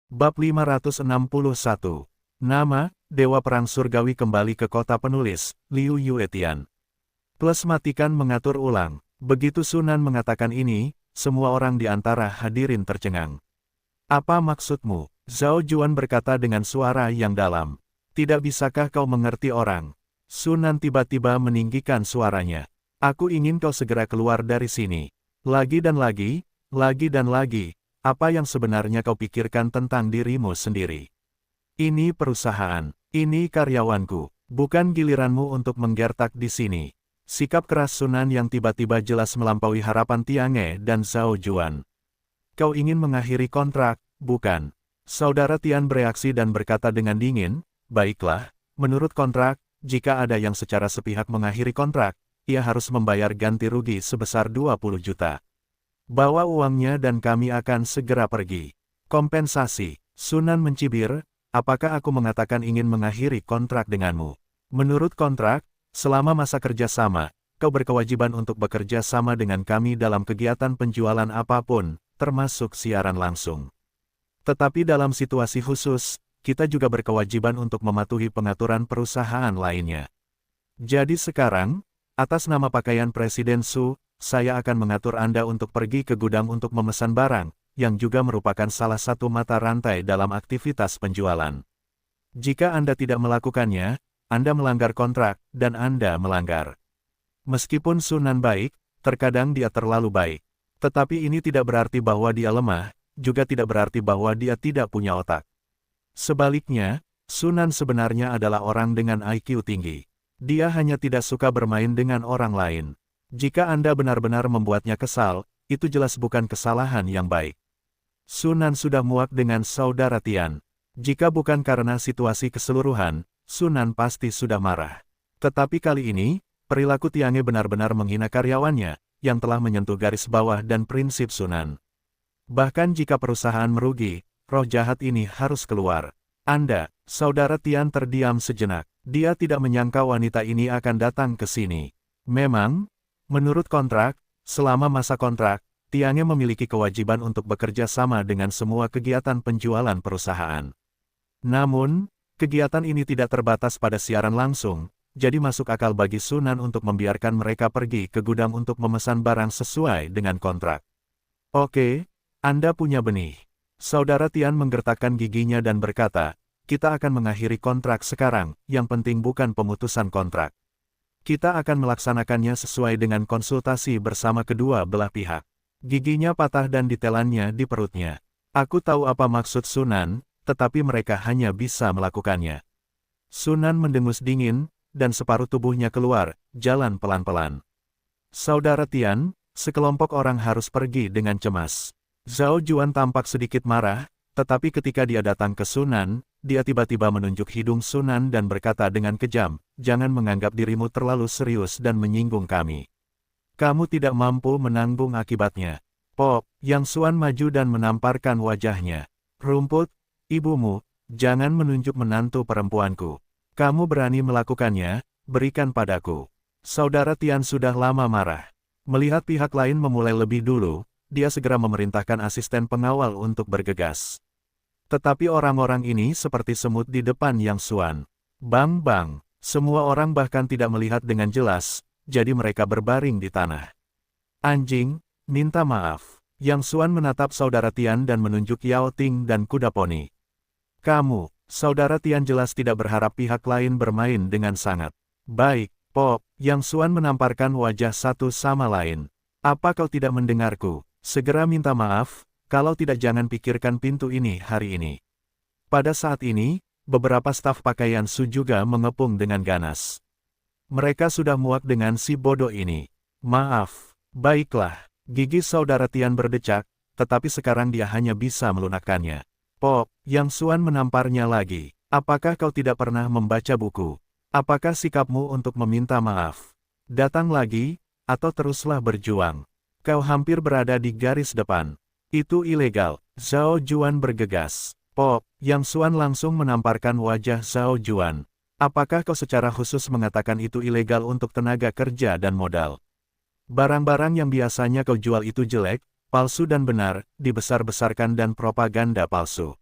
Bab 561. Nama, Dewa Perang Surgawi kembali ke kota penulis, Liu Yuetian. Plus matikan mengatur ulang. Begitu Sunan mengatakan ini, semua orang di antara hadirin tercengang. Apa maksudmu? Zhao Juan berkata dengan suara yang dalam. Tidak bisakah kau mengerti orang? Sunan tiba-tiba meninggikan suaranya. Aku ingin kau segera keluar dari sini. Lagi dan lagi, lagi dan lagi. Apa yang sebenarnya kau pikirkan tentang dirimu sendiri? Ini perusahaan, ini karyawanku, bukan giliranmu untuk menggertak di sini. Sikap keras Sunan yang tiba-tiba jelas melampaui harapan Tiange dan Zhao Juan. Kau ingin mengakhiri kontrak, bukan? Saudara Tian bereaksi dan berkata dengan dingin, baiklah, menurut kontrak, jika ada yang secara sepihak mengakhiri kontrak, ia harus membayar ganti rugi sebesar 20 juta. Bawa uangnya dan kami akan segera pergi. Kompensasi. Sunan mencibir, apakah aku mengatakan ingin mengakhiri kontrak denganmu? Menurut kontrak, selama masa kerja sama, kau berkewajiban untuk bekerja sama dengan kami dalam kegiatan penjualan apapun, termasuk siaran langsung. Tetapi dalam situasi khusus, kita juga berkewajiban untuk mematuhi pengaturan perusahaan lainnya. Jadi sekarang, atas nama pakaian Presiden Su, saya akan mengatur Anda untuk pergi ke gudang untuk memesan barang, yang juga merupakan salah satu mata rantai dalam aktivitas penjualan. Jika Anda tidak melakukannya, Anda melanggar kontrak, dan Anda melanggar. Meskipun Sunan baik, terkadang dia terlalu baik. Tetapi ini tidak berarti bahwa dia lemah, juga tidak berarti bahwa dia tidak punya otak. Sebaliknya, Sunan sebenarnya adalah orang dengan IQ tinggi. Dia hanya tidak suka bermain dengan orang lain. Jika Anda benar-benar membuatnya kesal, itu jelas bukan kesalahan yang baik. Sunan sudah muak dengan saudara Tian. Jika bukan karena situasi keseluruhan, Sunan pasti sudah marah. Tetapi kali ini, perilaku Tiange benar-benar menghina karyawannya, yang telah menyentuh garis bawah dan prinsip Sunan. Bahkan jika perusahaan merugi, roh jahat ini harus keluar. Anda, saudara Tian terdiam sejenak. Dia tidak menyangka wanita ini akan datang ke sini. Memang, menurut kontrak, selama masa kontrak, Tiange memiliki kewajiban untuk bekerja sama dengan semua kegiatan penjualan perusahaan. Namun, kegiatan ini tidak terbatas pada siaran langsung, jadi masuk akal bagi Sunan untuk membiarkan mereka pergi ke gudang untuk memesan barang sesuai dengan kontrak. Oke, Anda punya benih. Saudara Tian menggertakkan giginya dan berkata, kita akan mengakhiri kontrak sekarang, yang penting bukan pemutusan kontrak. Kita akan melaksanakannya sesuai dengan konsultasi bersama kedua belah pihak. Giginya patah dan ditelannya di perutnya. Aku tahu apa maksud Sunan, tetapi mereka hanya bisa melakukannya. Sunan mendengus dingin, dan separuh tubuhnya keluar, jalan pelan-pelan. Saudara Tian, sekelompok orang harus pergi dengan cemas. Zhao Juan tampak sedikit marah, tetapi ketika dia datang ke Sunan, dia tiba-tiba menunjuk hidung Sunan dan berkata dengan kejam, jangan menganggap dirimu terlalu serius dan menyinggung kami. Kamu tidak mampu menanggung akibatnya. Pop, Yang Xuan maju dan menamparkan wajahnya. Rumput, ibumu, jangan menunjuk menantu perempuanku. Kamu berani melakukannya, berikan padaku. Saudara Tian sudah lama marah. Melihat pihak lain memulai lebih dulu, dia segera memerintahkan asisten pengawal untuk bergegas. Tetapi orang-orang ini seperti semut di depan Yang Xuan. Bang-bang, semua orang bahkan tidak melihat dengan jelas, jadi mereka berbaring di tanah. Anjing, minta maaf. Yang Xuan menatap saudara Tian dan menunjuk Yao Ting dan kuda poni. Kamu, saudara Tian jelas tidak berharap pihak lain bermain dengan sangat baik. Pop, Yang Xuan menamparkan wajah satu sama lain. Apa kau tidak mendengarku? Segera minta maaf. Kalau tidak jangan pikirkan pintu ini hari ini. Pada saat ini, beberapa staf pakaian Su juga mengepung dengan ganas. Mereka sudah muak dengan si bodoh ini. Maaf, baiklah, gigi saudara Tian berdecak, tetapi sekarang dia hanya bisa melunakkannya. Pop, Yang Xuan menamparnya lagi. Apakah kau tidak pernah membaca buku? Apakah sikapmu untuk meminta maaf? Datang lagi, atau teruslah berjuang. Kau hampir berada di garis depan. Itu ilegal. Zhao Juan bergegas. Pop, Yang Xuan langsung menamparkan wajah Zhao Juan. Apakah kau secara khusus mengatakan itu ilegal untuk tenaga kerja dan modal? Barang-barang yang biasanya kau jual itu jelek, palsu dan benar, dibesar-besarkan dan propaganda palsu.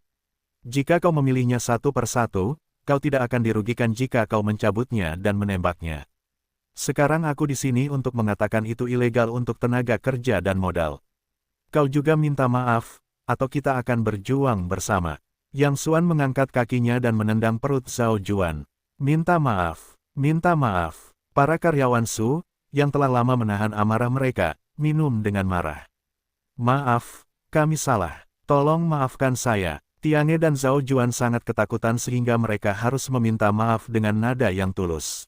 Jika kau memilihnya satu persatu, kau tidak akan dirugikan jika kau mencabutnya dan menembaknya. Sekarang aku di sini untuk mengatakan itu ilegal untuk tenaga kerja dan modal. Kau juga minta maaf, atau kita akan berjuang bersama. Yang Xuan mengangkat kakinya dan menendang perut Zhao Juan. Minta maaf, minta maaf. Para karyawan Su, yang telah lama menahan amarah mereka, minum dengan marah. Maaf, kami salah. Tolong maafkan saya. Tiange dan Zhao Juan sangat ketakutan sehingga mereka harus meminta maaf dengan nada yang tulus.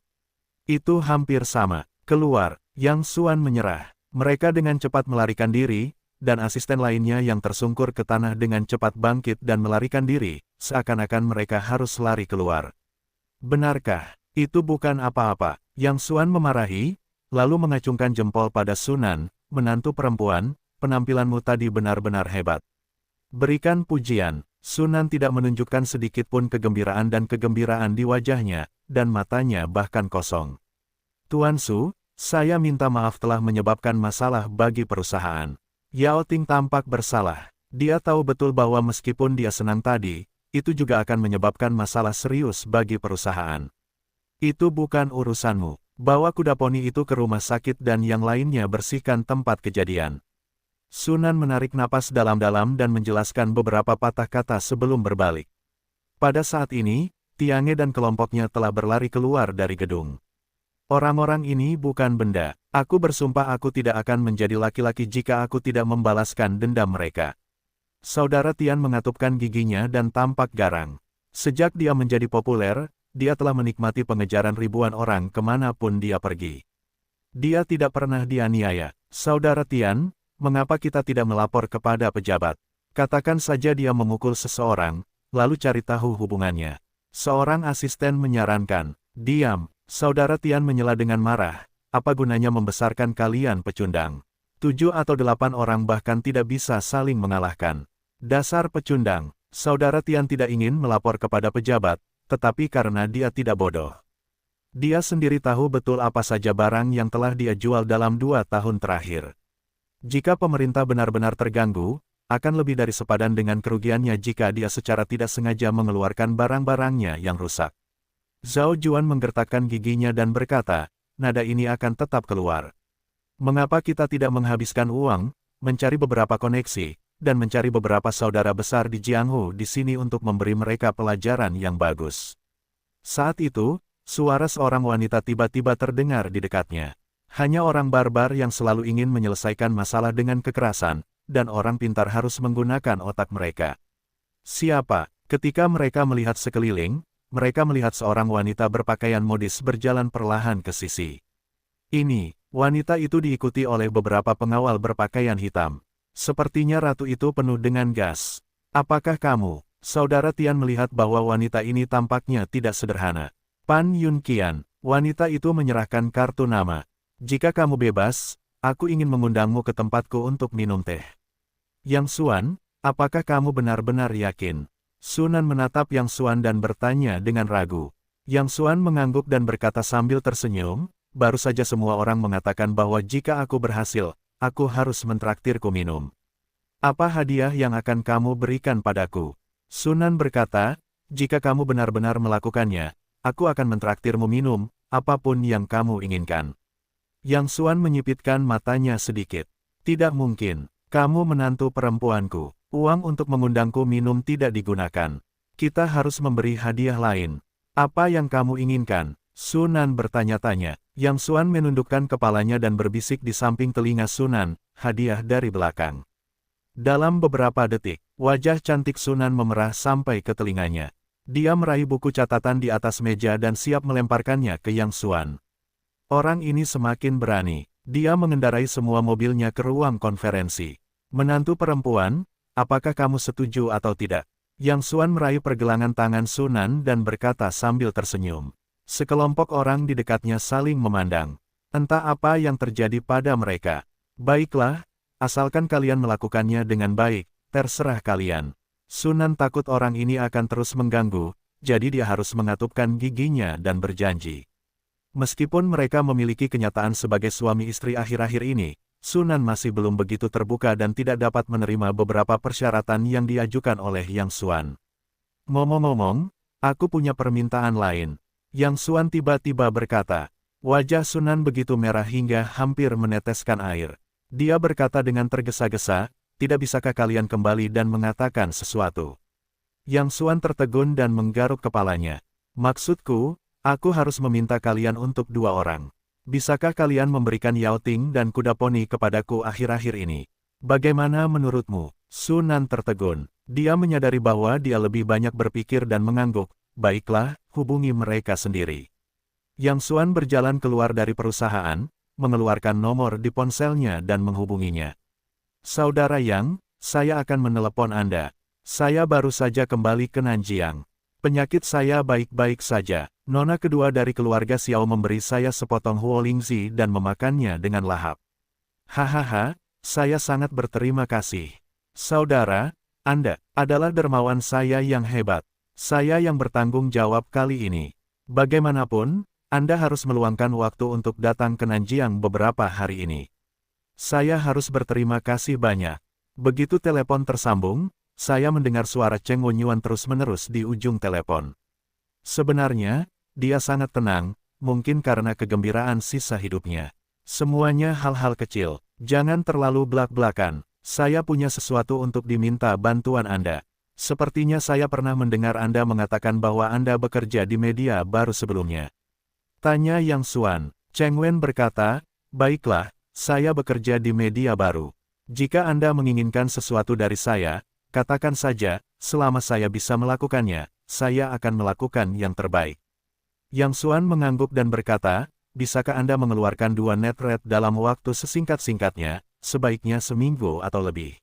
Itu hampir sama. Keluar, Yang Xuan menyerah. Mereka dengan cepat melarikan diri, dan asisten lainnya yang tersungkur ke tanah dengan cepat bangkit dan melarikan diri, seakan-akan mereka harus lari keluar. Benarkah? Itu bukan apa-apa. Yang Xuan memarahi, lalu mengacungkan jempol pada Sunan, menantu perempuan, penampilanmu tadi benar-benar hebat. Berikan pujian. Sunan tidak menunjukkan sedikit pun kegembiraan dan kegembiraan di wajahnya, dan matanya bahkan kosong. Tuan Su, saya minta maaf telah menyebabkan masalah bagi perusahaan. Yao Ting tampak bersalah. Dia tahu betul bahwa meskipun dia senang tadi, itu juga akan menyebabkan masalah serius bagi perusahaan. Itu bukan urusanmu. Bawa kuda poni itu ke rumah sakit dan yang lainnya bersihkan tempat kejadian. Sunan menarik napas dalam-dalam dan menjelaskan beberapa patah kata sebelum berbalik. Pada saat ini, Tiange dan kelompoknya telah berlari keluar dari gedung. Orang-orang ini bukan benda. Aku bersumpah aku tidak akan menjadi laki-laki jika aku tidak membalaskan dendam mereka. Saudara Tian mengatupkan giginya dan tampak garang. Sejak dia menjadi populer, dia telah menikmati pengejaran ribuan orang kemanapun dia pergi. Dia tidak pernah dianiaya. Saudara Tian, mengapa kita tidak melapor kepada pejabat? Katakan saja dia memukul seseorang, lalu cari tahu hubungannya. Seorang asisten menyarankan, diam. Saudara Tian menyela dengan marah, apa gunanya membesarkan kalian pecundang? 7 atau 8 orang bahkan tidak bisa saling mengalahkan. Dasar pecundang. Saudara Tian tidak ingin melapor kepada pejabat, tetapi karena dia tidak bodoh. Dia sendiri tahu betul apa saja barang yang telah dia jual dalam 2 tahun terakhir. Jika pemerintah benar-benar terganggu, akan lebih dari sepadan dengan kerugiannya jika dia secara tidak sengaja mengeluarkan barang-barangnya yang rusak. Zhao Juan menggertakkan giginya dan berkata, nada ini akan tetap keluar. Mengapa kita tidak menghabiskan uang, mencari beberapa koneksi, dan mencari beberapa saudara besar di Jianghu di sini untuk memberi mereka pelajaran yang bagus? Saat itu, suara seorang wanita tiba-tiba terdengar di dekatnya. Hanya orang barbar yang selalu ingin menyelesaikan masalah dengan kekerasan, dan orang pintar harus menggunakan otak mereka. Siapa? Ketika mereka melihat sekeliling, mereka melihat seorang wanita berpakaian modis berjalan perlahan ke sisi. Ini, wanita itu diikuti oleh beberapa pengawal berpakaian hitam. Sepertinya ratu itu penuh dengan gas. Apakah kamu, saudara Tian melihat bahwa wanita ini tampaknya tidak sederhana? Pan Yunqian, wanita itu menyerahkan kartu nama. Jika kamu bebas, aku ingin mengundangmu ke tempatku untuk minum teh. Yang Xuan, apakah kamu benar-benar yakin? Sunan menatap Yang Xuan dan bertanya dengan ragu. Yang Xuan mengangguk dan berkata sambil tersenyum, baru saja semua orang mengatakan bahwa jika aku berhasil, aku harus mentraktirku minum. Apa hadiah yang akan kamu berikan padaku? Sunan berkata, jika kamu benar-benar melakukannya, aku akan mentraktirmu minum, apapun yang kamu inginkan. Yang Xuan menyipitkan matanya sedikit. Tidak mungkin, kamu menantu perempuanku. Uang untuk mengundangku minum tidak digunakan. Kita harus memberi hadiah lain. Apa yang kamu inginkan? Sunan bertanya-tanya. Yang Xuan menundukkan kepalanya dan berbisik di samping telinga Sunan, hadiah dari belakang. Dalam beberapa detik, wajah cantik Sunan memerah sampai ke telinganya. Dia meraih buku catatan di atas meja dan siap melemparkannya ke Yang Xuan. Orang ini semakin berani. Dia mengendarai semua mobilnya ke ruang konferensi. Menantu perempuan, apakah kamu setuju atau tidak? Yang Xuan meraih pergelangan tangan Sunan dan berkata sambil tersenyum. Sekelompok orang di dekatnya saling memandang. Entah apa yang terjadi pada mereka. Baiklah, asalkan kalian melakukannya dengan baik, terserah kalian. Sunan takut orang ini akan terus mengganggu, jadi dia harus mengatupkan giginya dan berjanji. Meskipun mereka memiliki kenyataan sebagai suami istri akhir-akhir ini, Sunan masih belum begitu terbuka dan tidak dapat menerima beberapa persyaratan yang diajukan oleh Yang Xuan. Ngomong-ngomong, aku punya permintaan lain. Yang Xuan tiba-tiba berkata. Wajah Sunan begitu merah hingga hampir meneteskan air. Dia berkata dengan tergesa-gesa, tidak bisakah kalian kembali dan mengatakan sesuatu? Yang Xuan tertegun dan menggaruk kepalanya. Maksudku, aku harus meminta kalian untuk 2 orang. Bisakah kalian memberikan Yao Ting dan kuda poni kepadaku akhir-akhir ini? Bagaimana menurutmu? Sunan tertegun. Dia menyadari bahwa dia lebih banyak berpikir dan mengangguk. Baiklah, hubungi mereka sendiri. Yang Xuan berjalan keluar dari perusahaan, mengeluarkan nomor di ponselnya dan menghubunginya. Saudara Yang, saya akan menelepon Anda. Saya baru saja kembali ke Nanjiang. Penyakit saya baik-baik saja. Nona kedua dari keluarga Xiao memberi saya sepotong huolingzi dan memakannya dengan lahap. Hahaha, saya sangat berterima kasih. Saudara, Anda adalah dermawan saya yang hebat. Saya yang bertanggung jawab kali ini. Bagaimanapun, Anda harus meluangkan waktu untuk datang ke Nanjiang beberapa hari ini. Saya harus berterima kasih banyak. Begitu telepon tersambung, saya mendengar suara Cheng Wenyuan terus-menerus di ujung telepon. Sebenarnya, dia sangat tenang, mungkin karena kegembiraan sisa hidupnya. Semuanya hal-hal kecil, jangan terlalu blak-blakan. Saya punya sesuatu untuk diminta bantuan Anda. Sepertinya saya pernah mendengar Anda mengatakan bahwa Anda bekerja di media baru sebelumnya. Tanya Yang Xuan. Cheng Wen berkata, baiklah, saya bekerja di media baru. Jika Anda menginginkan sesuatu dari saya, katakan saja, selama saya bisa melakukannya, saya akan melakukan yang terbaik. Yang Xuan mengangguk dan berkata, bisakah Anda mengeluarkan 2 netrate dalam waktu sesingkat-singkatnya, sebaiknya seminggu atau lebih.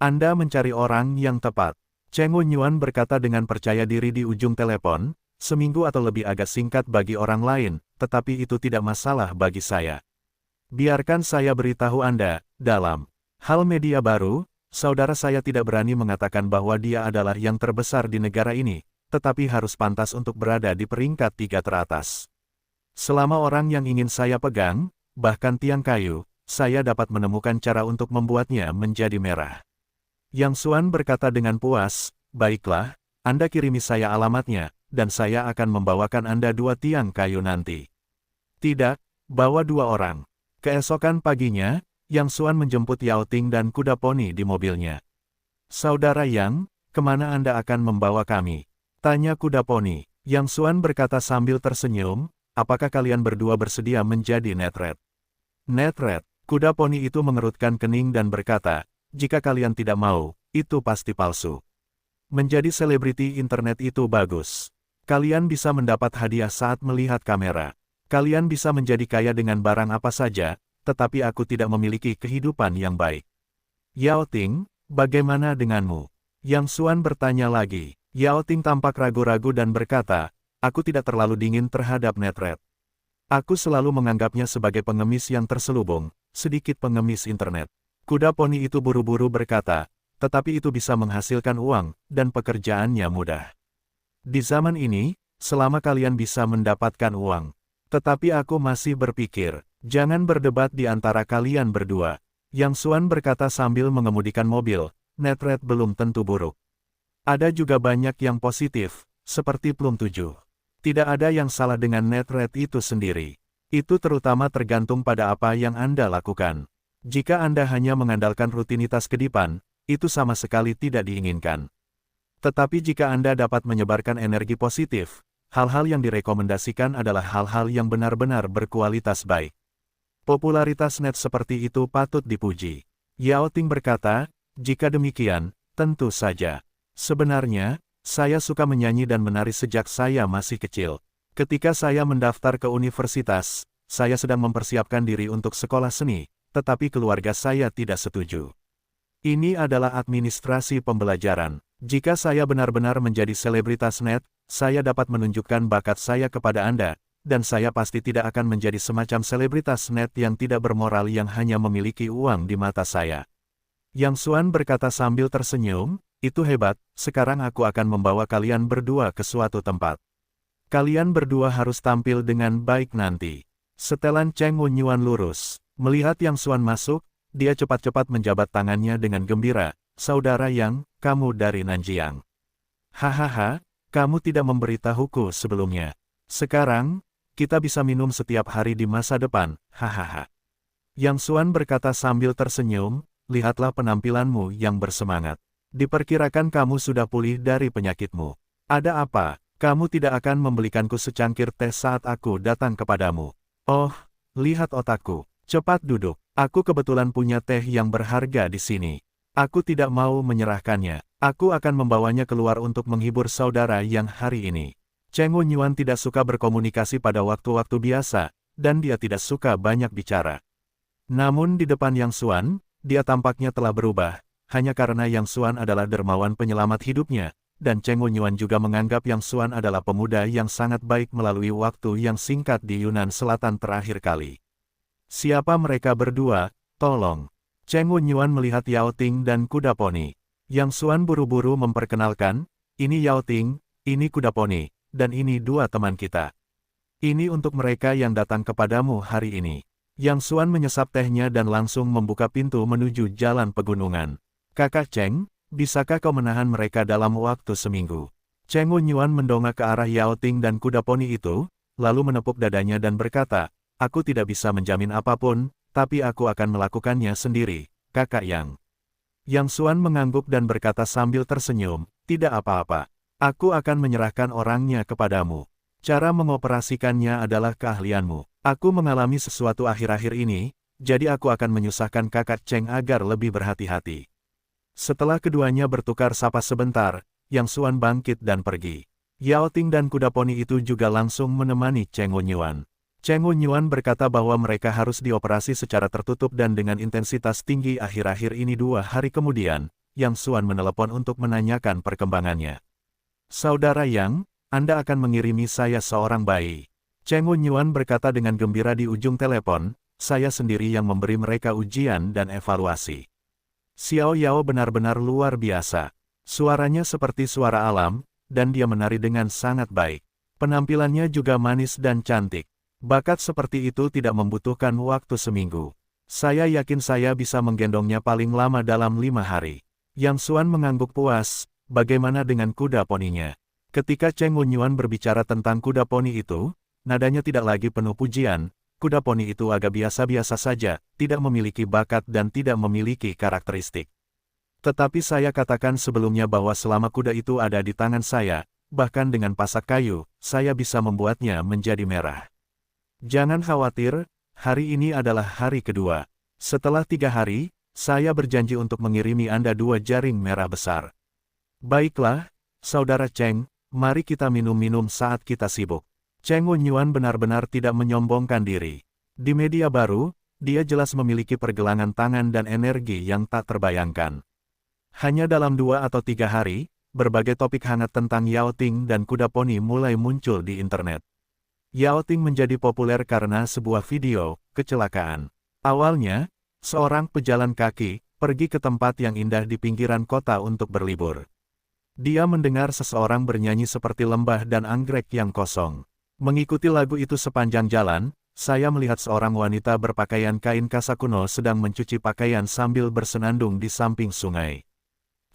Anda mencari orang yang tepat. Cheng Wenyuan berkata dengan percaya diri di ujung telepon, seminggu atau lebih agak singkat bagi orang lain, tetapi itu tidak masalah bagi saya. Biarkan saya beritahu Anda, dalam hal media baru, saudara saya tidak berani mengatakan bahwa dia adalah yang terbesar di negara ini, tetapi harus pantas untuk berada di peringkat 3 teratas. Selama orang yang ingin saya pegang, bahkan tiang kayu, saya dapat menemukan cara untuk membuatnya menjadi merah. Yang Xuan berkata dengan puas, baiklah, Anda kirimi saya alamatnya, dan saya akan membawakan Anda 2 tiang kayu nanti. Tidak, bawa 2 orang. Keesokan paginya, Yang Xuan menjemput Yao Ting dan kuda poni di mobilnya. Saudara Yang, kemana Anda akan membawa kami? Tanya kuda poni. Yang Xuan berkata sambil tersenyum, apakah kalian berdua bersedia menjadi netrate? Netrate, kuda poni itu mengerutkan kening dan berkata, jika kalian tidak mau, itu pasti palsu. Menjadi selebriti internet itu bagus. Kalian bisa mendapat hadiah saat melihat kamera. Kalian bisa menjadi kaya dengan barang apa saja, tetapi aku tidak memiliki kehidupan yang baik. Yao Ting, bagaimana denganmu? Yang Xuan bertanya lagi. Yao Ting tampak ragu-ragu dan berkata, aku tidak terlalu dingin terhadap netrate. Aku selalu menganggapnya sebagai pengemis yang terselubung, sedikit pengemis internet. Kuda poni itu buru-buru berkata, tetapi itu bisa menghasilkan uang, dan pekerjaannya mudah. Di zaman ini, selama kalian bisa mendapatkan uang. Tetapi aku masih berpikir, jangan berdebat di antara kalian berdua. Yang Xuan berkata sambil mengemudikan mobil, netrate belum tentu buruk. Ada juga banyak yang positif, seperti Plum 7. Tidak ada yang salah dengan netrate itu sendiri. Itu terutama tergantung pada apa yang Anda lakukan. Jika Anda hanya mengandalkan rutinitas kedipan, itu sama sekali tidak diinginkan. Tetapi jika Anda dapat menyebarkan energi positif, hal-hal yang direkomendasikan adalah hal-hal yang benar-benar berkualitas baik. Popularitas net seperti itu patut dipuji. Yao Ting berkata, jika demikian, tentu saja. Sebenarnya, saya suka menyanyi dan menari sejak saya masih kecil. Ketika saya mendaftar ke universitas, saya sedang mempersiapkan diri untuk sekolah seni, tetapi keluarga saya tidak setuju. Ini adalah administrasi pembelajaran. Jika saya benar-benar menjadi selebritas net, saya dapat menunjukkan bakat saya kepada Anda, dan saya pasti tidak akan menjadi semacam selebritas net yang tidak bermoral yang hanya memiliki uang di mata saya. Yang Xuan berkata sambil tersenyum, itu hebat, sekarang aku akan membawa kalian berdua ke suatu tempat. Kalian berdua harus tampil dengan baik nanti. Setelan Cheng Wenyuan lurus. Melihat Yang Xuan masuk, dia cepat-cepat menjabat tangannya dengan gembira. Saudara Yang, kamu dari Nanjiang. Hahaha, kamu tidak memberitahuku sebelumnya. Sekarang, kita bisa minum setiap hari di masa depan, hahaha. Yang Xuan berkata sambil tersenyum, lihatlah penampilanmu yang bersemangat. Diperkirakan kamu sudah pulih dari penyakitmu. Ada apa? Kamu tidak akan membelikanku secangkir teh saat aku datang kepadamu. Oh, lihat otakku. Cepat duduk. Aku kebetulan punya teh yang berharga di sini. Aku tidak mau menyerahkannya. Aku akan membawanya keluar untuk menghibur saudara yang hari ini. Cheng Wunyuan tidak suka berkomunikasi pada waktu-waktu biasa, dan dia tidak suka banyak bicara. Namun di depan Yang Xuan, dia tampaknya telah berubah, hanya karena Yang Xuan adalah dermawan penyelamat hidupnya, dan Cheng Wunyuan juga menganggap Yang Xuan adalah pemuda yang sangat baik melalui waktu yang singkat di Yunnan Selatan terakhir kali. Siapa mereka berdua? Tolong. Cheng Wunyuan melihat Yao Ting dan kuda poni. Yang Xuan buru-buru memperkenalkan, ini Yao Ting, ini kuda poni, dan ini dua teman kita. Ini untuk mereka yang datang kepadamu hari ini. Yang Xuan menyesap tehnya dan langsung membuka pintu menuju jalan pegunungan. Kakak Cheng, bisakah kau menahan mereka dalam waktu seminggu? Cheng Wunyuan mendongak ke arah Yao Ting dan kuda poni itu, lalu menepuk dadanya dan berkata, aku tidak bisa menjamin apapun, tapi aku akan melakukannya sendiri, kakak Yang. Yang Xuan mengangguk dan berkata sambil tersenyum, tidak apa-apa. Aku akan menyerahkan orangnya kepadamu. Cara mengoperasikannya adalah keahlianmu. Aku mengalami sesuatu akhir-akhir ini, jadi aku akan menyusahkan kakak Cheng agar lebih berhati-hati. Setelah keduanya bertukar sapa sebentar, Yang Xuan bangkit dan pergi. Yao Ting dan kuda poni itu juga langsung menemani Cheng Wunyuan. Cheng Wunyuan berkata bahwa mereka harus dioperasi secara tertutup dan dengan intensitas tinggi akhir-akhir ini 2 hari kemudian, Yang Xuan menelepon untuk menanyakan perkembangannya. Saudara Yang, Anda akan mengirimi saya seorang bayi. Cheng Wunyuan berkata dengan gembira di ujung telepon, saya sendiri yang memberi mereka ujian dan evaluasi. Xiao Yao benar-benar luar biasa. Suaranya seperti suara alam, dan dia menari dengan sangat baik. Penampilannya juga manis dan cantik. Bakat seperti itu tidak membutuhkan waktu seminggu. Saya yakin saya bisa menggendongnya paling lama dalam 5 hari. Yang Xuan mengangguk puas, bagaimana dengan kuda poninya? Ketika Cheng Wunyuan berbicara tentang kuda poni itu, nadanya tidak lagi penuh pujian, kuda poni itu agak biasa-biasa saja, tidak memiliki bakat dan tidak memiliki karakteristik. Tetapi saya katakan sebelumnya bahwa selama kuda itu ada di tangan saya, bahkan dengan pasak kayu, saya bisa membuatnya menjadi merah. Jangan khawatir, hari ini adalah hari kedua. Setelah 3 hari, saya berjanji untuk mengirimi Anda 2 jaring merah besar. Baiklah, Saudara Cheng, mari kita minum-minum saat kita sibuk. Cheng Wunyuan benar-benar tidak menyombongkan diri. Di media baru, dia jelas memiliki pergelangan tangan dan energi yang tak terbayangkan. Hanya dalam 2 atau 3 hari, berbagai topik hangat tentang Yao Ting dan kuda poni mulai muncul di internet. Yao Ting menjadi populer karena sebuah video kecelakaan. Awalnya, seorang pejalan kaki pergi ke tempat yang indah di pinggiran kota untuk berlibur. Dia mendengar seseorang bernyanyi seperti lembah dan anggrek yang kosong. Mengikuti lagu itu sepanjang jalan, saya melihat seorang wanita berpakaian kain kasa kuno sedang mencuci pakaian sambil bersenandung di samping sungai.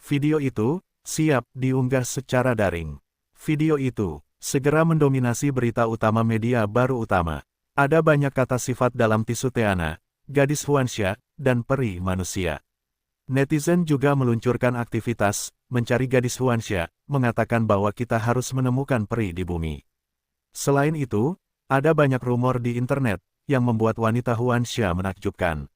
Video itu siap diunggah secara daring. Video itu segera mendominasi berita utama media baru utama. Ada banyak kata sifat dalam tisu Teana, gadis Huanxia, dan peri manusia. Netizen juga meluncurkan aktivitas, mencari gadis Huanxia, mengatakan bahwa kita harus menemukan peri di bumi. Selain itu, ada banyak rumor di internet, yang membuat wanita Huanxia menakjubkan.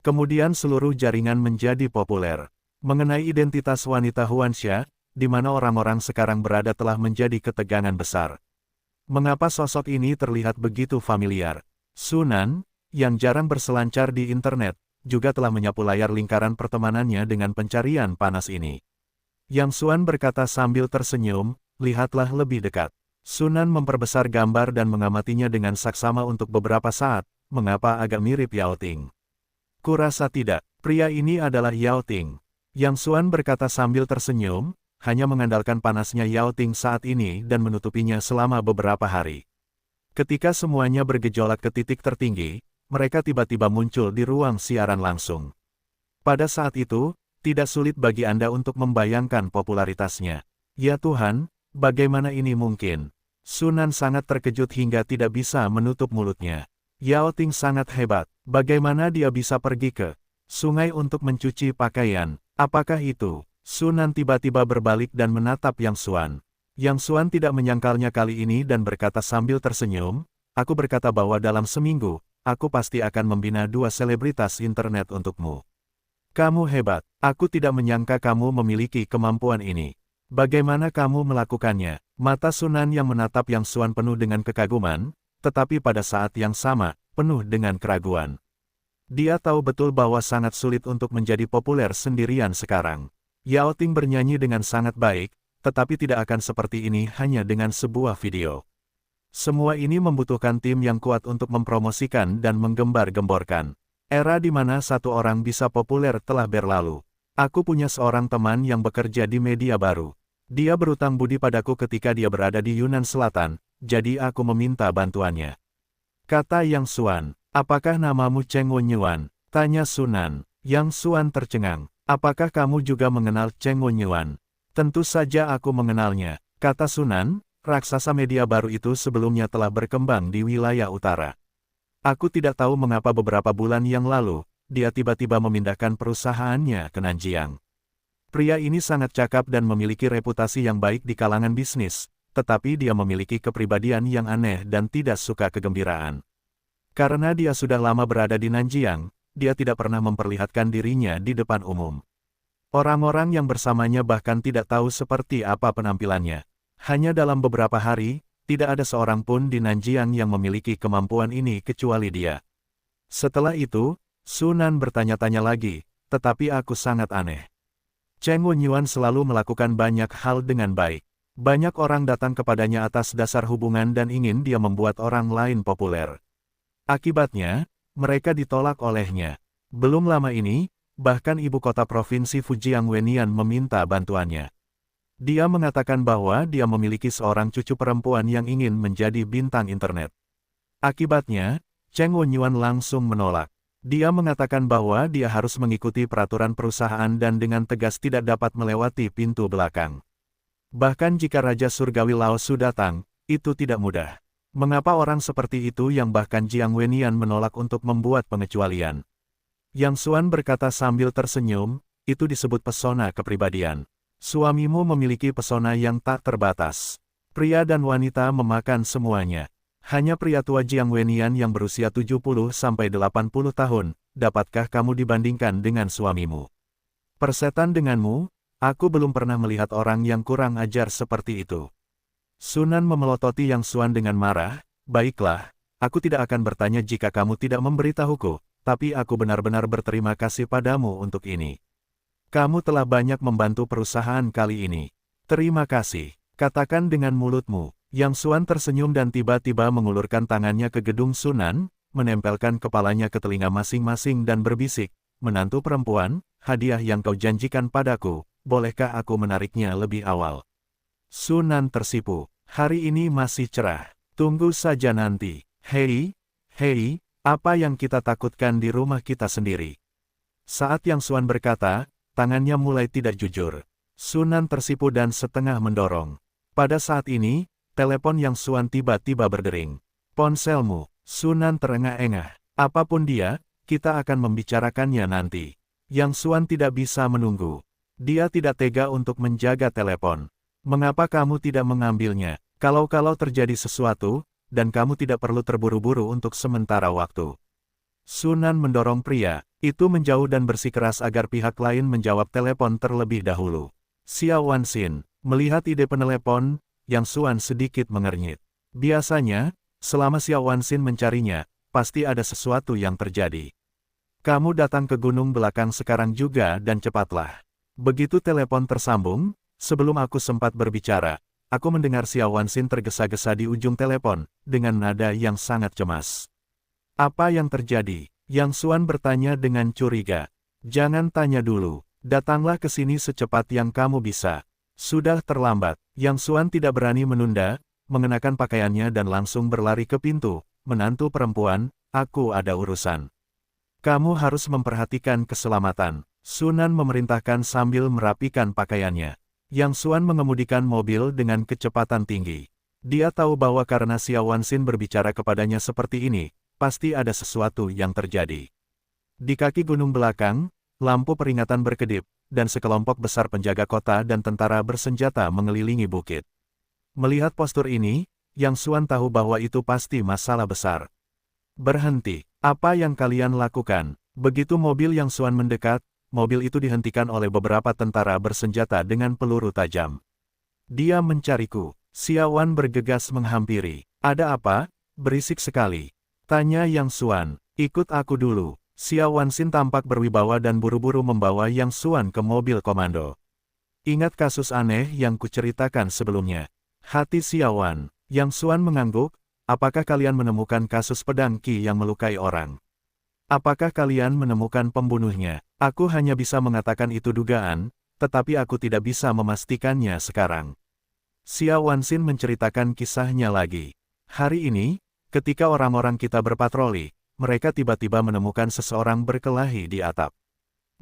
Kemudian seluruh jaringan menjadi populer. Mengenai identitas wanita Huanxia, di mana orang-orang sekarang berada telah menjadi ketegangan besar. Mengapa sosok ini terlihat begitu familiar? Sunan, yang jarang berselancar di internet, juga telah menyapu layar lingkaran pertemanannya dengan pencarian panas ini. Yang Xuan berkata sambil tersenyum, lihatlah lebih dekat. Sunan memperbesar gambar dan mengamatinya dengan saksama untuk beberapa saat, mengapa agak mirip Yao Ting? Kurasa tidak, pria ini adalah Yao Ting. Yang Xuan berkata sambil tersenyum, hanya mengandalkan panasnya Yao Ting saat ini dan menutupinya selama beberapa hari. Ketika semuanya bergejolak ke titik tertinggi, mereka tiba-tiba muncul di ruang siaran langsung. Pada saat itu, tidak sulit bagi Anda untuk membayangkan popularitasnya. Ya Tuhan, bagaimana ini mungkin? Sunan sangat terkejut hingga tidak bisa menutup mulutnya. Yao Ting sangat hebat, bagaimana dia bisa pergi ke sungai untuk mencuci pakaian? Apakah itu? Sunan tiba-tiba berbalik dan menatap Yang Xuan. Yang Xuan tidak menyangkalnya kali ini dan berkata sambil tersenyum, aku berkata bahwa dalam seminggu, aku pasti akan membina 2 selebritas internet untukmu. Kamu hebat, aku tidak menyangka kamu memiliki kemampuan ini. Bagaimana kamu melakukannya? Mata Sunan yang menatap Yang Xuan penuh dengan kekaguman, tetapi pada saat yang sama, penuh dengan keraguan. Dia tahu betul bahwa sangat sulit untuk menjadi populer sendirian sekarang. Yao Ting bernyanyi dengan sangat baik, tetapi tidak akan seperti ini hanya dengan sebuah video. Semua ini membutuhkan tim yang kuat untuk mempromosikan dan menggembar-gemborkan. Era di mana satu orang bisa populer telah berlalu. Aku punya seorang teman yang bekerja di media baru. Dia berutang budi padaku ketika dia berada di Yunnan Selatan, jadi aku meminta bantuannya. Kata Yang Xuan, apakah namamu Cheng Wenyuan? Tanya Sunan. Yang Xuan tercengang. Apakah kamu juga mengenal Cheng Wenyuan? Tentu saja aku mengenalnya, kata Sunan. Raksasa media baru itu sebelumnya telah berkembang di wilayah utara. Aku tidak tahu mengapa beberapa bulan yang lalu, dia tiba-tiba memindahkan perusahaannya ke Nanjiang. Pria ini sangat cakap dan memiliki reputasi yang baik di kalangan bisnis, tetapi dia memiliki kepribadian yang aneh dan tidak suka kegembiraan. Karena dia sudah lama berada di Nanjiang, dia tidak pernah memperlihatkan dirinya di depan umum. Orang-orang yang bersamanya bahkan tidak tahu seperti apa penampilannya. Hanya dalam beberapa hari, tidak ada seorang pun di Nanjiang yang memiliki kemampuan ini kecuali dia. Setelah itu, Sunan bertanya-tanya lagi, tetapi aku sangat aneh. Cheng Wenyuan selalu melakukan banyak hal dengan baik. Banyak orang datang kepadanya atas dasar hubungan dan ingin dia membuat orang lain populer. Akibatnya, mereka ditolak olehnya. Belum lama ini, bahkan ibu kota provinsi Fujian Wenian meminta bantuannya. Dia mengatakan bahwa dia memiliki seorang cucu perempuan yang ingin menjadi bintang internet. Akibatnya, Cheng Wenyuan langsung menolak. Dia mengatakan bahwa dia harus mengikuti peraturan perusahaan dan dengan tegas tidak dapat melewati pintu belakang. Bahkan jika Raja Surgawi Lao Su datang, itu tidak mudah. Mengapa orang seperti itu yang bahkan Jiang Wenian menolak untuk membuat pengecualian? Yang Xuan berkata sambil tersenyum, itu disebut pesona kepribadian. Suamimu memiliki pesona yang tak terbatas. Pria dan wanita memakan semuanya. Hanya pria tua Jiang Wenian yang berusia 70-80 tahun, dapatkah kamu dibandingkan dengan suamimu? Persetan denganmu, aku belum pernah melihat orang yang kurang ajar seperti itu. Sunan memelototi Yang Xuan dengan marah, baiklah, aku tidak akan bertanya jika kamu tidak memberitahuku, tapi aku benar-benar berterima kasih padamu untuk ini. Kamu telah banyak membantu perusahaan kali ini. Terima kasih. Katakan dengan mulutmu. Yang Xuan tersenyum dan tiba-tiba mengulurkan tangannya ke gedung Sunan, menempelkan kepalanya ke telinga masing-masing dan berbisik, menantu perempuan, hadiah yang kau janjikan padaku, bolehkah aku menariknya lebih awal? Sunan tersipu. Hari ini masih cerah. Tunggu saja nanti. Hei, apa yang kita takutkan di rumah kita sendiri? Saat Yang Xuan berkata, tangannya mulai tidak jujur. Sunan tersipu dan setengah mendorong. Pada saat ini, telepon Yang Xuan tiba-tiba berdering. Ponselmu, Sunan terengah-engah. Apapun dia, kita akan membicarakannya nanti. Yang Xuan tidak bisa menunggu. Dia tidak tega untuk menjaga telepon. Mengapa kamu tidak mengambilnya? Kalau terjadi sesuatu, dan kamu tidak perlu terburu-buru untuk sementara waktu. Sunan mendorong pria itu menjauh dan bersikeras agar pihak lain menjawab telepon terlebih dahulu. Xiao Wanxin, melihat ide penelepon, Yang Xuan sedikit mengernyit. Biasanya, selama Xiao Wanxin mencarinya, pasti ada sesuatu yang terjadi. Kamu datang ke gunung belakang sekarang juga dan cepatlah. Begitu telepon tersambung, sebelum aku sempat berbicara, aku mendengar Xiao Wanxin tergesa-gesa di ujung telepon, dengan nada yang sangat cemas. Apa yang terjadi? Yang Xuan bertanya dengan curiga. Jangan tanya dulu, datanglah ke sini secepat yang kamu bisa. Sudah terlambat. Yang Xuan tidak berani menunda, mengenakan pakaiannya dan langsung berlari ke pintu. Menantu perempuan, aku ada urusan. Kamu harus memperhatikan keselamatan. Sunan memerintahkan sambil merapikan pakaiannya. Yang Xuan mengemudikan mobil dengan kecepatan tinggi. Dia tahu bahwa karena Xiao Wanxin berbicara kepadanya seperti ini, pasti ada sesuatu yang terjadi. Di kaki gunung belakang, lampu peringatan berkedip, dan sekelompok besar penjaga kota dan tentara bersenjata mengelilingi bukit. Melihat postur ini, Yang Xuan tahu bahwa itu pasti masalah besar. Berhenti, apa yang kalian lakukan? Begitu mobil Yang Xuan mendekat, mobil itu dihentikan oleh beberapa tentara bersenjata dengan peluru tajam. Dia mencariku. Xiao Wan bergegas menghampiri. Ada apa? Berisik sekali. Tanya Yang Xuan. Ikut aku dulu. Xiao Wanxin tampak berwibawa dan buru-buru membawa Yang Xuan ke mobil komando. Ingat kasus aneh yang kuceritakan sebelumnya. Hati Xiao Wan. Yang Xuan mengangguk. Apakah kalian menemukan kasus pedang Qi yang melukai orang? Apakah kalian menemukan pembunuhnya? Aku hanya bisa mengatakan itu dugaan, tetapi aku tidak bisa memastikannya sekarang. Xiao Wanxin menceritakan kisahnya lagi. Hari ini, ketika orang-orang kita berpatroli, mereka tiba-tiba menemukan seseorang berkelahi di atap.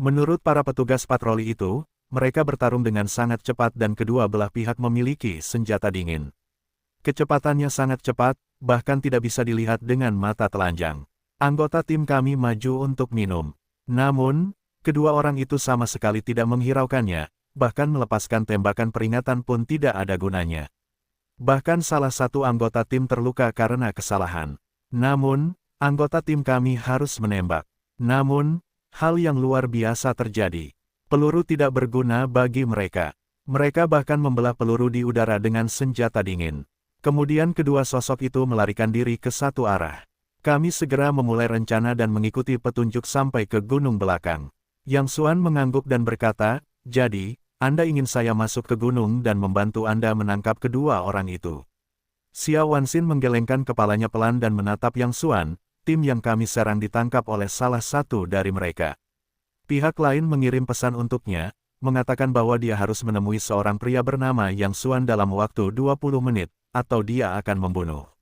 Menurut para petugas patroli itu, mereka bertarung dengan sangat cepat dan kedua belah pihak memiliki senjata dingin. Kecepatannya sangat cepat, bahkan tidak bisa dilihat dengan mata telanjang. Anggota tim kami maju untuk minum. Namun, kedua orang itu sama sekali tidak menghiraukannya, bahkan melepaskan tembakan peringatan pun tidak ada gunanya. Bahkan salah satu anggota tim terluka karena kesalahan. Namun, anggota tim kami harus menembak. Namun, hal yang luar biasa terjadi. Peluru tidak berguna bagi mereka. Mereka bahkan membelah peluru di udara dengan senjata dingin. Kemudian kedua sosok itu melarikan diri ke satu arah. Kami segera memulai rencana dan mengikuti petunjuk sampai ke gunung belakang. Yang Xuan mengangguk dan berkata, jadi, Anda ingin saya masuk ke gunung dan membantu Anda menangkap kedua orang itu. Xiao Wanxin menggelengkan kepalanya pelan dan menatap Yang Xuan, tim yang kami serang ditangkap oleh salah satu dari mereka. Pihak lain mengirim pesan untuknya, mengatakan bahwa dia harus menemui seorang pria bernama Yang Xuan dalam waktu 20 menit, atau dia akan membunuh.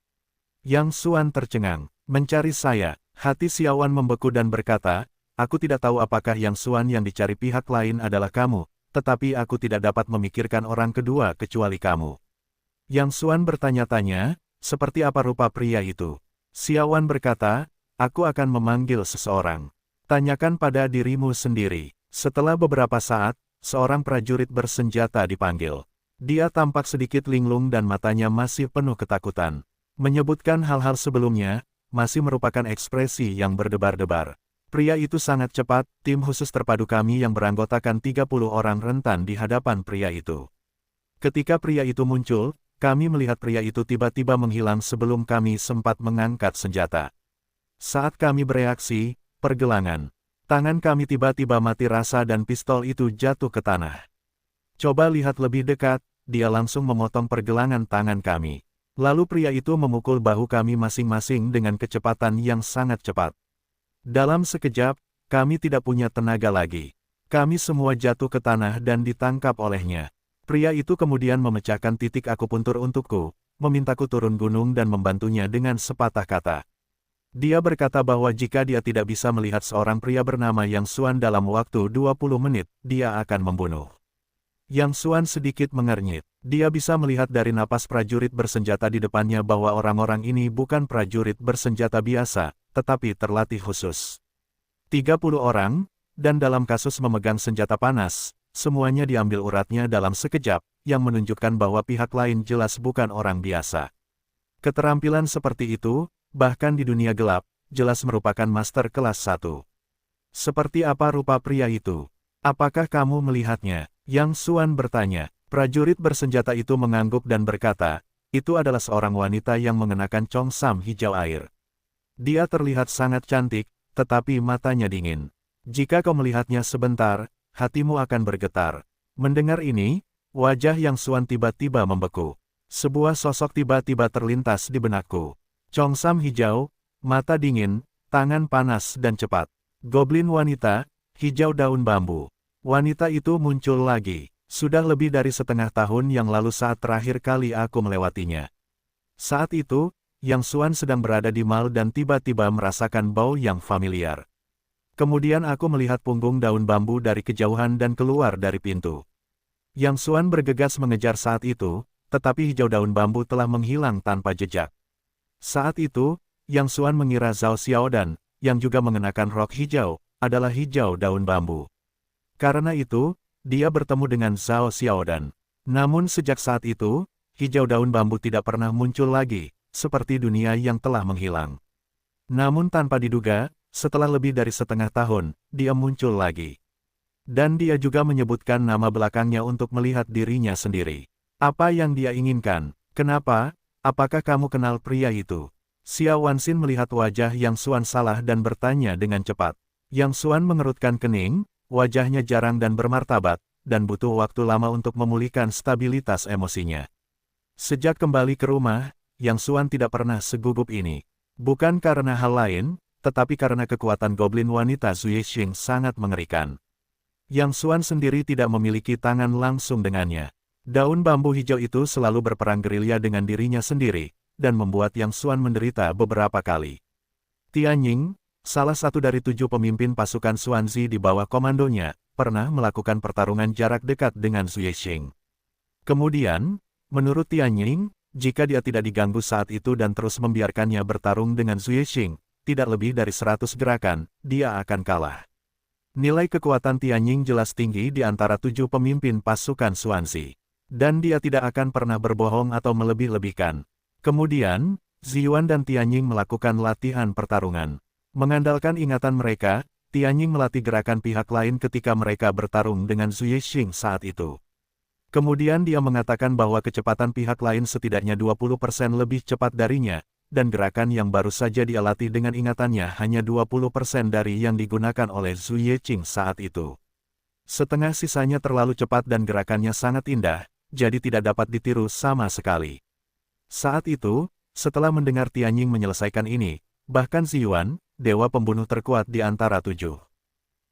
Yang Xuan tercengang, mencari saya. Hati Xiao Wan membeku dan berkata, aku tidak tahu apakah Yang Xuan yang dicari pihak lain adalah kamu, tetapi aku tidak dapat memikirkan orang kedua kecuali kamu. Yang Xuan bertanya-tanya, seperti apa rupa pria itu? Xiao Wan berkata, aku akan memanggil seseorang. Tanyakan pada dirimu sendiri. Setelah beberapa saat, seorang prajurit bersenjata dipanggil. Dia tampak sedikit linglung dan matanya masih penuh ketakutan. Menyebutkan hal-hal sebelumnya, masih merupakan ekspresi yang berdebar-debar. Pria itu sangat cepat, tim khusus terpadu kami yang beranggotakan 30 orang rentan di hadapan pria itu. Ketika pria itu muncul, kami melihat pria itu tiba-tiba menghilang sebelum kami sempat mengangkat senjata. Saat kami bereaksi, pergelangan tangan kami tiba-tiba mati rasa dan pistol itu jatuh ke tanah. Coba lihat lebih dekat, dia langsung memotong pergelangan tangan kami. Lalu pria itu memukul bahu kami masing-masing dengan kecepatan yang sangat cepat. Dalam sekejap, kami tidak punya tenaga lagi. Kami semua jatuh ke tanah dan ditangkap olehnya. Pria itu kemudian memecahkan titik akupuntur untukku, memintaku turun gunung dan membantunya dengan sepatah kata. Dia berkata bahwa jika dia tidak bisa melihat seorang pria bernama Yang Xuan dalam waktu 20 menit, dia akan membunuh. Yang Xuan sedikit mengernyit. Dia bisa melihat dari napas prajurit bersenjata di depannya bahwa orang-orang ini bukan prajurit bersenjata biasa, tetapi terlatih khusus. 30 orang, dan dalam kasus memegang senjata panas, semuanya diambil uratnya dalam sekejap, yang menunjukkan bahwa pihak lain jelas bukan orang biasa. Keterampilan seperti itu, bahkan di dunia gelap, jelas merupakan master kelas 1. Seperti apa rupa pria itu? Apakah kamu melihatnya? Yang Xuan bertanya. Prajurit bersenjata itu mengangguk dan berkata, itu adalah seorang wanita yang mengenakan congsam hijau air. Dia terlihat sangat cantik, tetapi matanya dingin. Jika kau melihatnya sebentar, hatimu akan bergetar. Mendengar ini, wajah Yang Xuan tiba-tiba membeku. Sebuah sosok tiba-tiba terlintas di benakku. Congsam hijau, mata dingin, tangan panas dan cepat. Goblin wanita, hijau daun bambu. Wanita itu muncul lagi. Sudah lebih dari setengah tahun yang lalu saat terakhir kali aku melewatinya. Saat itu, Yang Xuan sedang berada di mal dan tiba-tiba merasakan bau yang familiar. Kemudian aku melihat punggung daun bambu dari kejauhan dan keluar dari pintu. Yang Xuan bergegas mengejar saat itu, tetapi hijau daun bambu telah menghilang tanpa jejak. Saat itu, Yang Xuan mengira Zhao Xiaodan, yang juga mengenakan rok hijau, adalah hijau daun bambu. Karena itu, dia bertemu dengan Zhao Xiaodan. Namun sejak saat itu, hijau daun bambu tidak pernah muncul lagi, seperti dunia yang telah menghilang. Namun tanpa diduga, setelah lebih dari setengah tahun, dia muncul lagi. Dan dia juga menyebutkan nama belakangnya untuk melihat dirinya sendiri. Apa yang dia inginkan? Kenapa? Apakah kamu kenal pria itu? Xiao Wanxin melihat wajah Yang Xuan salah dan bertanya dengan cepat. Yang Xuan mengerutkan kening, wajahnya jarang dan bermartabat, dan butuh waktu lama untuk memulihkan stabilitas emosinya. Sejak kembali ke rumah, Yang Xuan tidak pernah segugup ini. Bukan karena hal lain, tetapi karena kekuatan goblin wanita Zui Xing sangat mengerikan. Yang Xuan sendiri tidak memiliki tangan langsung dengannya. Daun bambu hijau itu selalu berperang gerilya dengan dirinya sendiri, dan membuat Yang Xuan menderita beberapa kali. Tianying, salah satu dari 7 pemimpin pasukan Xuanzi di bawah komandonya, pernah melakukan pertarungan jarak dekat dengan Zui Xing. Kemudian, menurut Tianying, jika dia tidak diganggu saat itu dan terus membiarkannya bertarung dengan Zui Xing, tidak lebih dari 100 gerakan, dia akan kalah. Nilai kekuatan Tianying jelas tinggi di antara 7 pemimpin pasukan Xuanzi. Dan dia tidak akan pernah berbohong atau melebih-lebihkan. Kemudian, Ziyuan dan Tianying melakukan latihan pertarungan. Mengandalkan ingatan mereka, Tianying melatih gerakan pihak lain ketika mereka bertarung dengan Zui Xing saat itu. Kemudian dia mengatakan bahwa kecepatan pihak lain setidaknya 20% lebih cepat darinya, dan gerakan yang baru saja dia latih dengan ingatannya hanya 20% dari yang digunakan oleh Zui Yeching saat itu. Setengah sisanya terlalu cepat dan gerakannya sangat indah, jadi tidak dapat ditiru sama sekali. Saat itu, setelah mendengar Tianying menyelesaikan ini, bahkan Ziyuan, dewa pembunuh terkuat di antara 7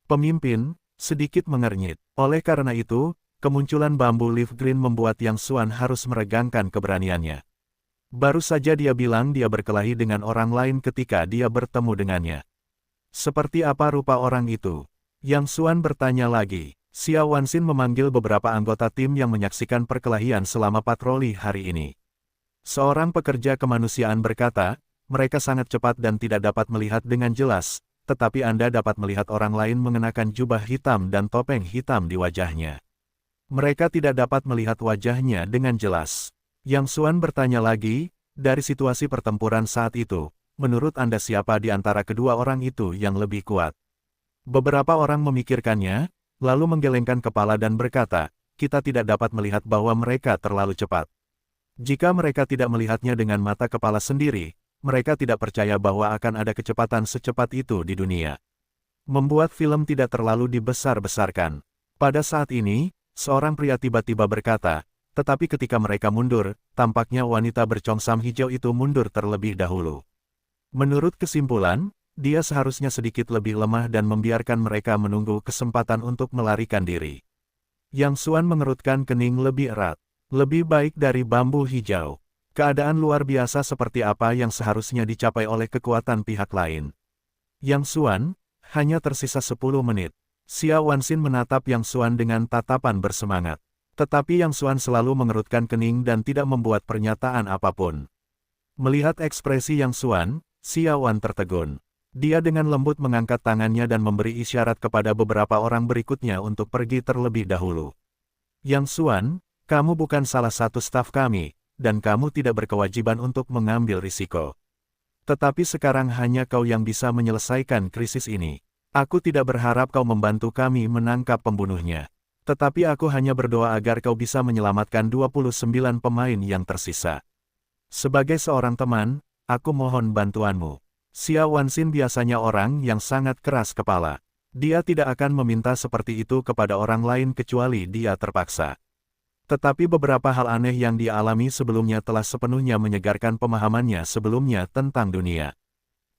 pemimpin, sedikit mengernyit. Oleh karena itu, kemunculan bambu leaf green membuat Yang Xuan harus meregangkan keberaniannya. Baru saja dia bilang dia berkelahi dengan orang lain ketika dia bertemu dengannya. Seperti apa rupa orang itu? Yang Xuan bertanya lagi. Xiao Wanxin memanggil beberapa anggota tim yang menyaksikan perkelahian selama patroli hari ini. Seorang pekerja kemanusiaan berkata, mereka sangat cepat dan tidak dapat melihat dengan jelas, tetapi Anda dapat melihat orang lain mengenakan jubah hitam dan topeng hitam di wajahnya. Mereka tidak dapat melihat wajahnya dengan jelas. Yang Xuan bertanya lagi, dari situasi pertempuran saat itu, menurut Anda siapa di antara kedua orang itu yang lebih kuat? Beberapa orang memikirkannya, lalu menggelengkan kepala dan berkata, kita tidak dapat melihat bahwa mereka terlalu cepat. Jika mereka tidak melihatnya dengan mata kepala sendiri, mereka tidak percaya bahwa akan ada kecepatan secepat itu di dunia. Membuat film tidak terlalu dibesar-besarkan. Pada saat ini, seorang pria tiba-tiba berkata, tetapi ketika mereka mundur, tampaknya wanita bercongsam hijau itu mundur terlebih dahulu. Menurut kesimpulan, dia seharusnya sedikit lebih lemah dan membiarkan mereka menunggu kesempatan untuk melarikan diri. Yang Xuan mengerutkan kening lebih erat. Lebih baik dari bambu hijau. Keadaan luar biasa seperti apa yang seharusnya dicapai oleh kekuatan pihak lain. Yang Xuan, hanya tersisa 10 menit. Xiao Wanxin menatap Yang Xuan dengan tatapan bersemangat. Tetapi Yang Xuan selalu mengerutkan kening dan tidak membuat pernyataan apapun. Melihat ekspresi Yang Xuan, Xiao Wan tertegun. Dia dengan lembut mengangkat tangannya dan memberi isyarat kepada beberapa orang berikutnya untuk pergi terlebih dahulu. Yang Xuan, kamu bukan salah satu staf kami, dan kamu tidak berkewajiban untuk mengambil risiko. Tetapi sekarang hanya kau yang bisa menyelesaikan krisis ini. Aku tidak berharap kau membantu kami menangkap pembunuhnya. Tetapi aku hanya berdoa agar kau bisa menyelamatkan 29 pemain yang tersisa. Sebagai seorang teman, aku mohon bantuanmu. Xiao Wanxin biasanya orang yang sangat keras kepala. Dia tidak akan meminta seperti itu kepada orang lain kecuali dia terpaksa. Tetapi beberapa hal aneh yang dia alami sebelumnya telah sepenuhnya menyegarkan pemahamannya sebelumnya tentang dunia.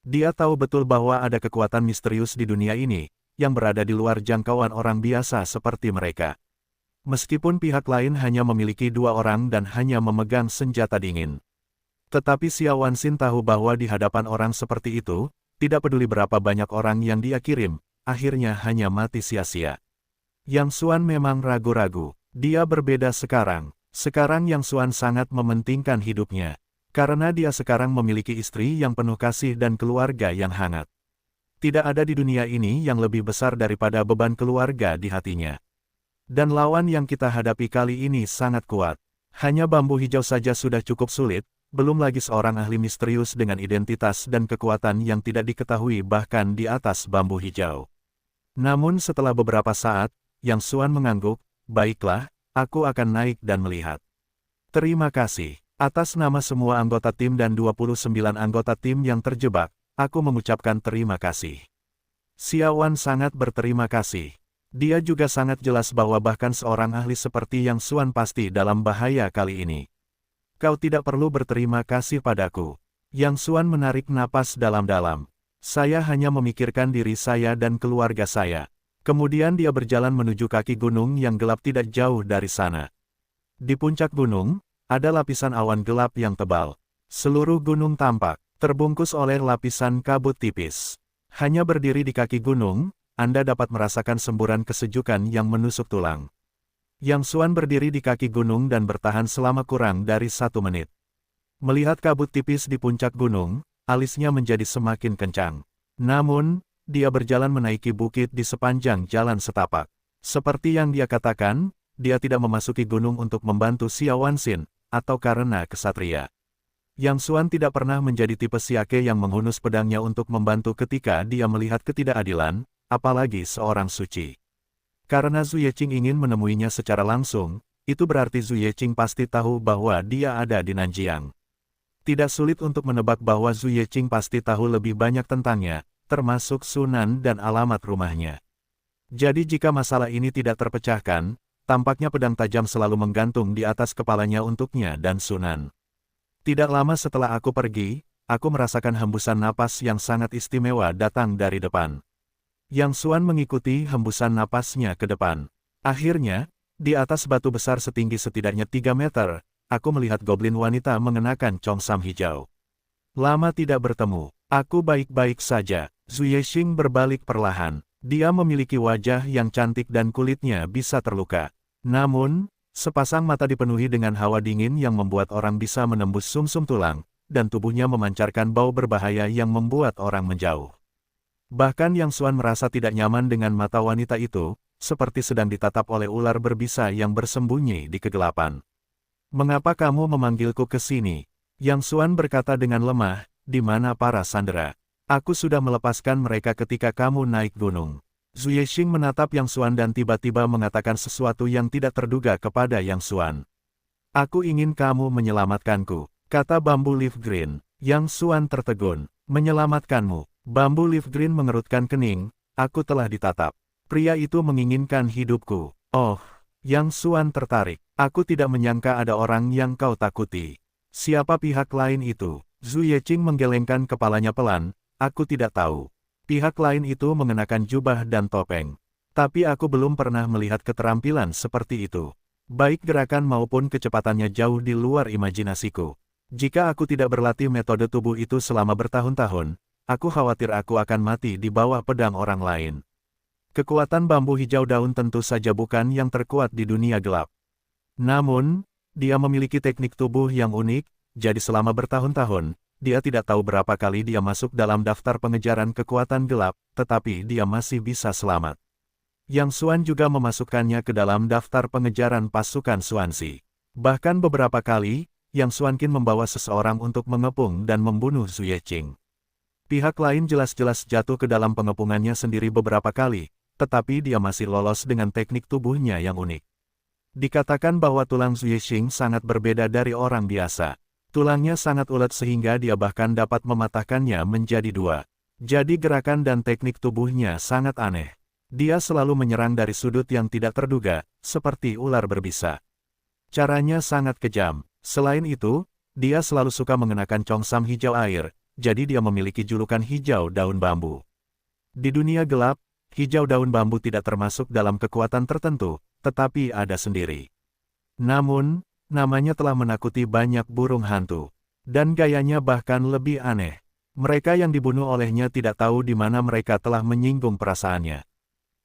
Dia tahu betul bahwa ada kekuatan misterius di dunia ini, yang berada di luar jangkauan orang biasa seperti mereka. Meskipun pihak lain hanya memiliki 2 orang dan hanya memegang senjata dingin. Tetapi Xiao Wanxin tahu bahwa di hadapan orang seperti itu, tidak peduli berapa banyak orang yang dia kirim, akhirnya hanya mati sia-sia. Yang Xuan memang ragu-ragu. Dia berbeda sekarang. Sekarang Yang Xuan sangat mementingkan hidupnya. Karena dia sekarang memiliki istri yang penuh kasih dan keluarga yang hangat. Tidak ada di dunia ini yang lebih besar daripada beban keluarga di hatinya. Dan lawan yang kita hadapi kali ini sangat kuat. Hanya bambu hijau saja sudah cukup sulit, belum lagi seorang ahli misterius dengan identitas dan kekuatan yang tidak diketahui bahkan di atas bambu hijau. Namun setelah beberapa saat, Yang Xuan mengangguk, "Baiklah, aku akan naik dan melihat." "Terima kasih. Atas nama semua anggota tim dan 29 anggota tim yang terjebak, aku mengucapkan terima kasih." Xiaowan sangat berterima kasih. Dia juga sangat jelas bahwa bahkan seorang ahli seperti Yang Xuan pasti dalam bahaya kali ini. "Kau tidak perlu berterima kasih padaku." Yang Xuan menarik napas dalam-dalam. "Saya hanya memikirkan diri saya dan keluarga saya." Kemudian dia berjalan menuju kaki gunung yang gelap tidak jauh dari sana. Di puncak gunung, ada lapisan awan gelap yang tebal. Seluruh gunung tampak terbungkus oleh lapisan kabut tipis. Hanya berdiri di kaki gunung, Anda dapat merasakan semburan kesejukan yang menusuk tulang. Yang Xuan berdiri di kaki gunung dan bertahan selama kurang dari 1 menit. Melihat kabut tipis di puncak gunung, alisnya menjadi semakin kencang. Namun, dia berjalan menaiki bukit di sepanjang jalan setapak. Seperti yang dia katakan, dia tidak memasuki gunung untuk membantu Xiaowan Xin, atau karena kesatria. Yang Xuan tidak pernah menjadi tipe siake yang menghunus pedangnya untuk membantu ketika dia melihat ketidakadilan, apalagi seorang suci. Karena Zhu Yeqing ingin menemuinya secara langsung, itu berarti Zhu Yeqing pasti tahu bahwa dia ada di Nanjiang. Tidak sulit untuk menebak bahwa Zhu Yeqing pasti tahu lebih banyak tentangnya, termasuk Sunan dan alamat rumahnya. Jadi jika masalah ini tidak terpecahkan, tampaknya pedang tajam selalu menggantung di atas kepalanya untuknya dan Sunan. Tidak lama setelah aku pergi, aku merasakan hembusan napas yang sangat istimewa datang dari depan. Yang Xuan mengikuti hembusan napasnya ke depan. Akhirnya, di atas batu besar setinggi setidaknya 3 meter, aku melihat goblin wanita mengenakan congsam hijau. Lama tidak bertemu, aku baik-baik saja. Zhu Yeqing berbalik perlahan. Dia memiliki wajah yang cantik dan kulitnya bisa terluka. Namun, sepasang mata dipenuhi dengan hawa dingin yang membuat orang bisa menembus sumsum tulang, dan tubuhnya memancarkan bau berbahaya yang membuat orang menjauh. Bahkan Yang Xuan merasa tidak nyaman dengan mata wanita itu, seperti sedang ditatap oleh ular berbisa yang bersembunyi di kegelapan. "Mengapa kamu memanggilku ke sini?" Yang Xuan berkata dengan lemah, "Di mana para sandera? Aku sudah melepaskan mereka ketika kamu naik gunung." Zhu Yeqing menatap Yang Xuan dan tiba-tiba mengatakan sesuatu yang tidak terduga kepada Yang Xuan. "Aku ingin kamu menyelamatkanku," kata Bambu Leaf Green. Yang Xuan tertegun. "Menyelamatkanmu?" Bambu Leaf Green mengerutkan kening, "Aku telah ditatap. Pria itu menginginkan hidupku." "Oh." Yang Xuan tertarik. "Aku tidak menyangka ada orang yang kau takuti. Siapa pihak lain itu?" Zhu Yeqing menggelengkan kepalanya pelan. "Aku tidak tahu. Pihak lain itu mengenakan jubah dan topeng. Tapi aku belum pernah melihat keterampilan seperti itu. Baik gerakan maupun kecepatannya jauh di luar imajinasiku. Jika aku tidak berlatih metode tubuh itu selama bertahun-tahun, aku khawatir aku akan mati di bawah pedang orang lain." Kekuatan bambu hijau daun tentu saja bukan yang terkuat di dunia gelap. Namun, dia memiliki teknik tubuh yang unik, jadi selama bertahun-tahun, dia tidak tahu berapa kali dia masuk dalam daftar pengejaran kekuatan gelap, tetapi dia masih bisa selamat. Yang Xuan juga memasukkannya ke dalam daftar pengejaran pasukan Xuanxi. Bahkan beberapa kali, Yang Xuanqin membawa seseorang untuk mengepung dan membunuh Zhu Yeqing. Pihak lain jelas-jelas jatuh ke dalam pengepungannya sendiri beberapa kali, tetapi dia masih lolos dengan teknik tubuhnya yang unik. Dikatakan bahwa tulang Zhu Yeqing sangat berbeda dari orang biasa. Tulangnya sangat ulet sehingga dia bahkan dapat mematahkannya menjadi 2. Jadi gerakan dan teknik tubuhnya sangat aneh. Dia selalu menyerang dari sudut yang tidak terduga, seperti ular berbisa. Caranya sangat kejam. Selain itu, dia selalu suka mengenakan congsam hijau air, jadi dia memiliki julukan hijau daun bambu. Di dunia gelap, hijau daun bambu tidak termasuk dalam kekuatan tertentu, tetapi ada sendiri. Namun, namanya telah menakuti banyak burung hantu. Dan gayanya bahkan lebih aneh. Mereka yang dibunuh olehnya tidak tahu di mana mereka telah menyinggung perasaannya.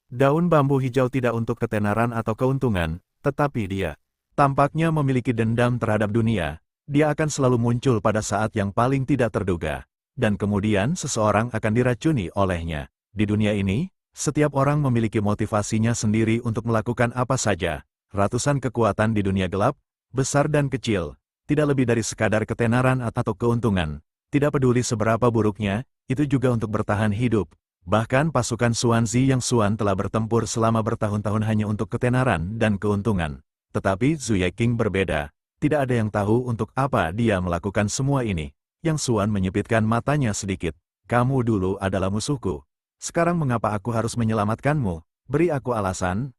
Daun bambu hijau tidak untuk ketenaran atau keuntungan, Tetapi dia tampaknya memiliki dendam terhadap dunia. Dia akan selalu muncul pada saat yang paling tidak terduga. Dan kemudian seseorang akan diracuni olehnya. Di dunia ini, setiap orang memiliki motivasinya sendiri untuk melakukan apa saja. Ratusan kekuatan di dunia gelap, besar dan kecil, tidak lebih dari sekadar ketenaran atau keuntungan. Tidak peduli seberapa buruknya, itu juga untuk bertahan hidup. Bahkan pasukan Xuanzi yang Xuan telah bertempur selama bertahun-tahun hanya untuk ketenaran dan keuntungan. Tetapi Zhu Yeqing berbeda. Tidak ada yang tahu untuk apa dia melakukan semua ini. Yang Xuan menyipitkan matanya sedikit. Kamu dulu adalah musuhku. Sekarang mengapa aku harus menyelamatkanmu? Beri aku alasan.